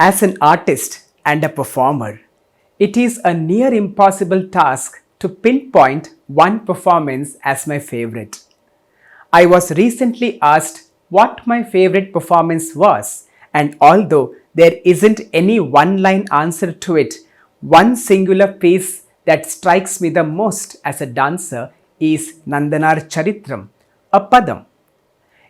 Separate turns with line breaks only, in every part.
As an artist and a performer, it is a near impossible task to pinpoint one performance as my favorite. I was recently asked what my favorite performance was, and although there isn't any one line answer to it, one singular piece that strikes me the most as a dancer is Nandanar Charitram, a padam.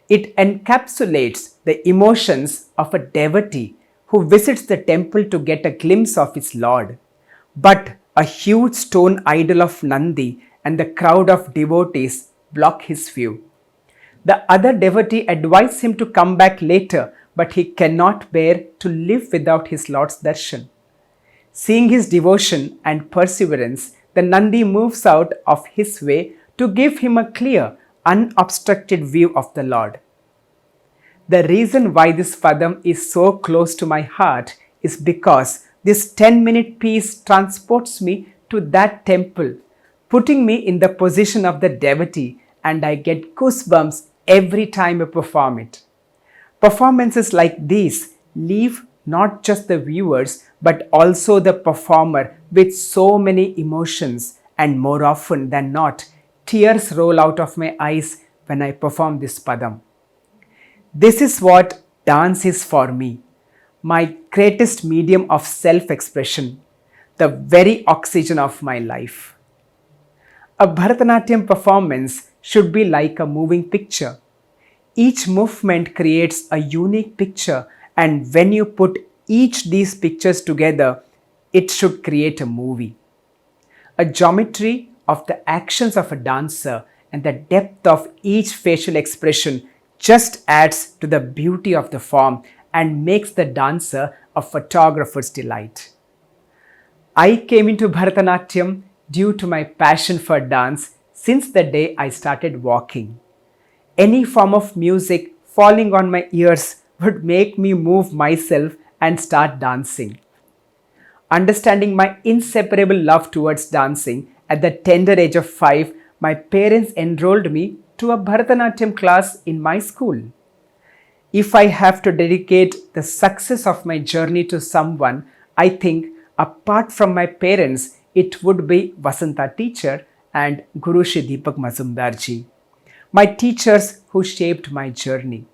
It encapsulates the emotions of a devotee who visits the temple to get a glimpse of his Lord. But a huge stone idol of Nandi and the crowd of devotees block his view. The other devotee advises him to come back later, but he cannot bear to live without his Lord's darshan. Seeing his devotion and perseverance, the Nandi moves out of his way to give him a clear, unobstructed view of the Lord. The reason why this padam is so close to my heart is because this 10-minute piece transports me to that temple, putting me in the position of the devotee, and I get goosebumps every time I perform it. Performances like these leave not just the viewers but also the performer with so many emotions, and more often than not, tears roll out of my eyes when I perform this padam. This is what dance is for me, my greatest medium of self-expression, the very oxygen of my life. A Bharatanatyam performance should be like a moving picture. Each movement creates a unique picture, and when you put each these pictures together, it should create a movie. A geometry of the actions of a dancer and the depth of each facial expression just adds to the beauty of the form and makes the dancer a photographer's delight. I came into Bharatanatyam due to my passion for dance since the day I started walking. Any form of music falling on my ears would make me move myself and start dancing. Understanding my inseparable love towards dancing, at the tender age of 5, my parents enrolled me to a Bharatanatyam class in my school. If I have to dedicate the success of my journey to someone, I think apart from my parents, it would be Vasanta teacher and Guru Shri Deepak Mazumdarji, my teachers who shaped my journey.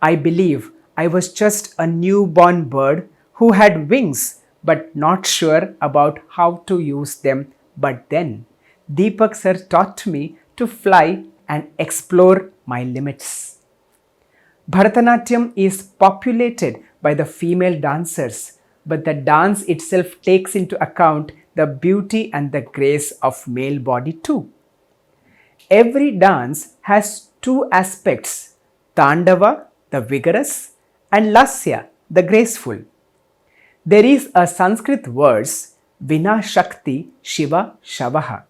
I believe I was just a newborn bird who had wings but not sure about how to use them. But then Deepak sir taught me to fly and explore my limits. Bharatanatyam is populated by the female dancers, but the dance itself takes into account the beauty and the grace of male body too. Every dance has two aspects, Tandava, the vigorous, and Lasya, the graceful. There is a Sanskrit verse, Vina Shakti Shiva Shavaha.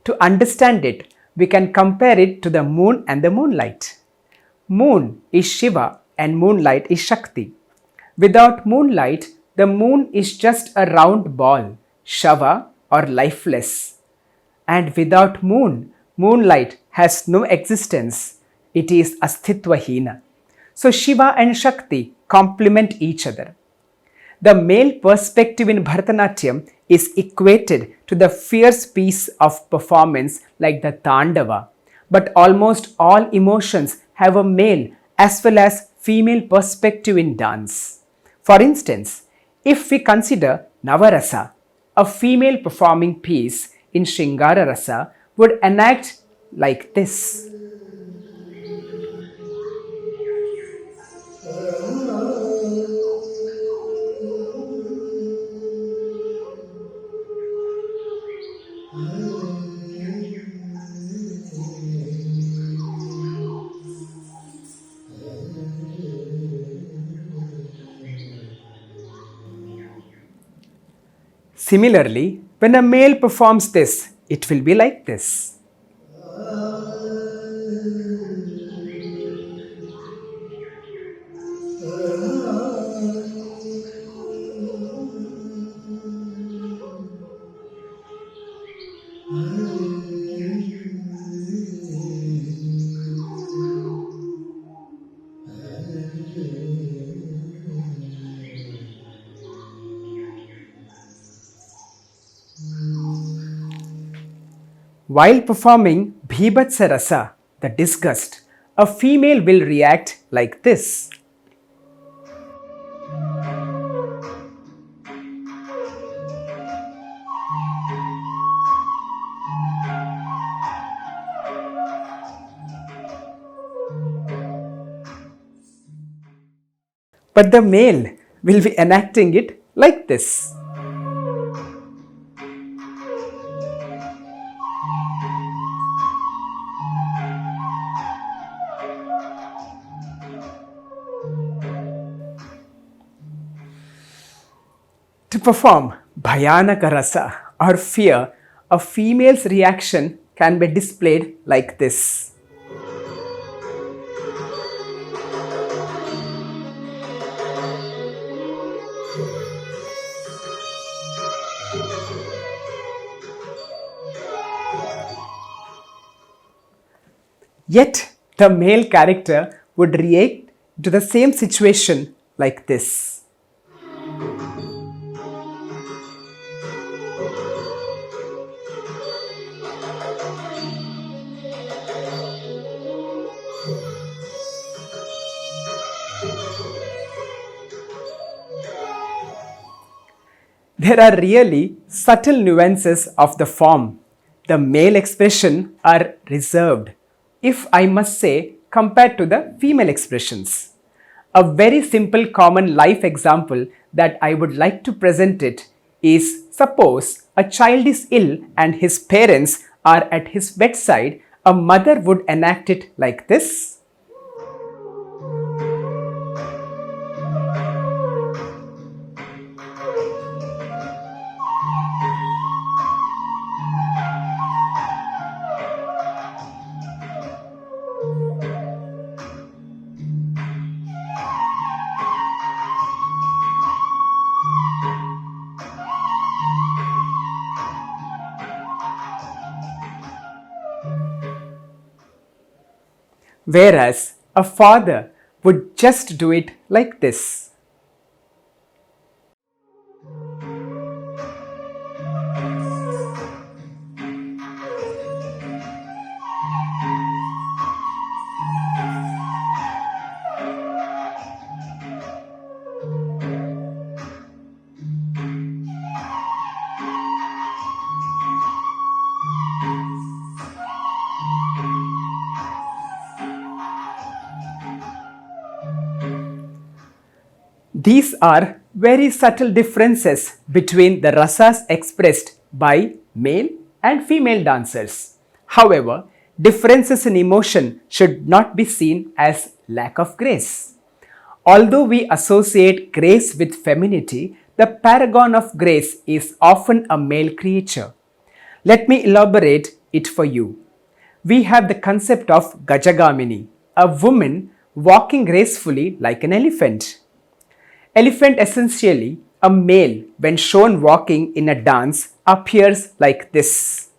To understand it, we can compare it to the moon and the moonlight. Moon is Shiva and moonlight is Shakti. Without moonlight, the moon is just a round ball, Shava or lifeless. And without moon, moonlight has no existence. It is Asthitwahina. So Shiva and Shakti complement each other. The male perspective in Bharatanatyam is equated to the fierce piece of performance like the Tandava, but almost all emotions have a male as well as female perspective in dance. For instance, if we consider Navarasa, a female performing piece in Shringara Rasa would enact like this. Similarly, when a male performs this, it will be like this. While performing Bhibatsa Rasa, the disgust, a female will react like this. But the male will be enacting it like this. To perform Bhayanaka Rasa or fear, a female's reaction can be displayed like this. Yet the male character would react to the same situation like this. There are really subtle nuances of the form. The male expression are reserved, if I must say, compared to the female expressions. A very simple common life example that I would like to present it is, suppose a child is ill and his parents are at his bedside, a mother would enact it like this. Whereas a father would just do it like this. These are very subtle differences between the rasas expressed by male and female dancers. However, differences in emotion should not be seen as lack of grace. Although we associate grace with femininity, the paragon of grace is often a male creature. Let me elaborate it for you. We have the concept of Gajagamini, a woman walking gracefully like an elephant. Elephant essentially, a male when shown walking in a dance appears like this.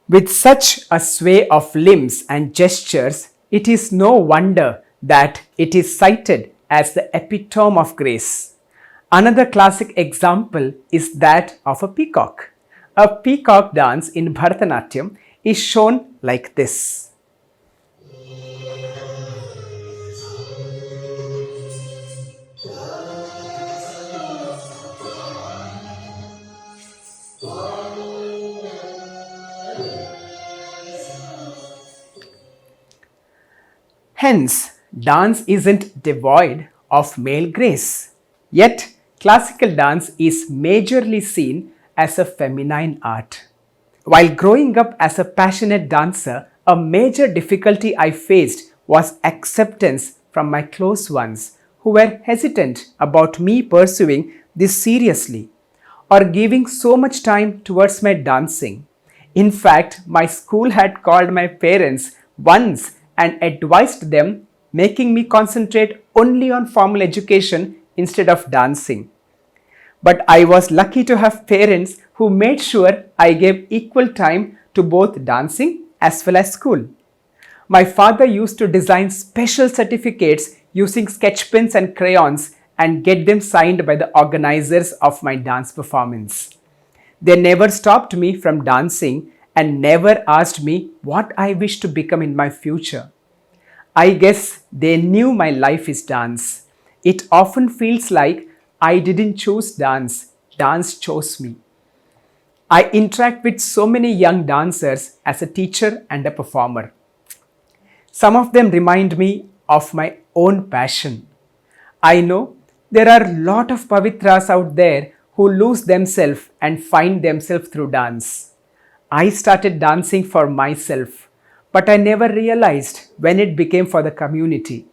With such a sway of limbs and gestures, it is no wonder that it is cited as the epitome of grace. Another classic example is that of a peacock. A peacock dance in Bharatanatyam is shown like this. Hence, dance isn't devoid of male grace. Yet, classical dance is majorly seen as a feminine art. While growing up as a passionate dancer, a major difficulty I faced was acceptance from my close ones who were hesitant about me pursuing this seriously or giving so much time towards my dancing. In fact, my school had called my parents once and advised them, making me concentrate only on formal education instead of dancing. But I was lucky to have parents who made sure I gave equal time to both dancing as well as school. My father used to design special certificates using sketch pens and crayons and get them signed by the organizers of my dance performance. They never stopped me from dancing and never asked me what I wish to become in my future. I guess they knew my life is dance. It often feels like I didn't choose dance, dance chose me. I interact with so many young dancers as a teacher and a performer. Some of them remind me of my own passion. I know there are a lot of Pavitras out there who lose themselves and find themselves through dance. I started dancing for myself, but I never realized when it became for the community.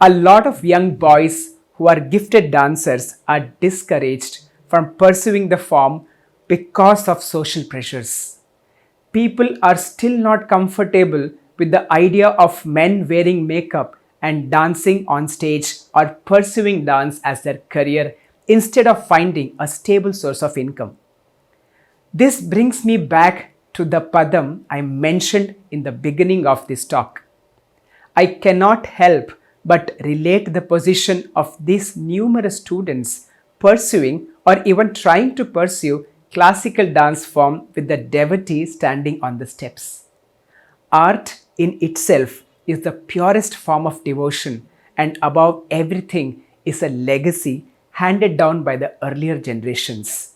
A lot of young boys who are gifted dancers are discouraged from pursuing the form because of social pressures. People are still not comfortable with the idea of men wearing makeup and dancing on stage or pursuing dance as their career instead of finding a stable source of income. This brings me back to the padam I mentioned in the beginning of this talk. I cannot help but relate the position of these numerous students pursuing or even trying to pursue classical dance form with the devotee standing on the steps. Art in itself is the purest form of devotion, and above everything is a legacy handed down by the earlier generations.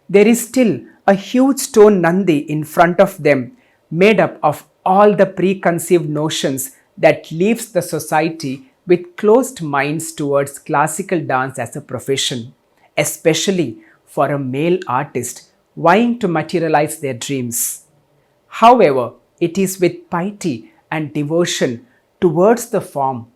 There is still a huge stone Nandi in front of them, made up of all the preconceived notions that leaves the society with closed minds towards classical dance as a profession, especially for a male artist vying to materialize their dreams. However, it is with piety and devotion towards the form,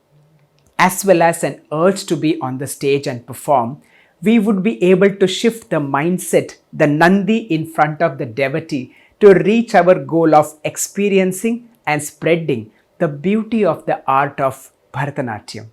as well as an urge to be on the stage and perform, we would be able to shift the mindset, the Nandi in front of the devotee, to reach our goal of experiencing and spreading the beauty of the art of Bharatanatyam.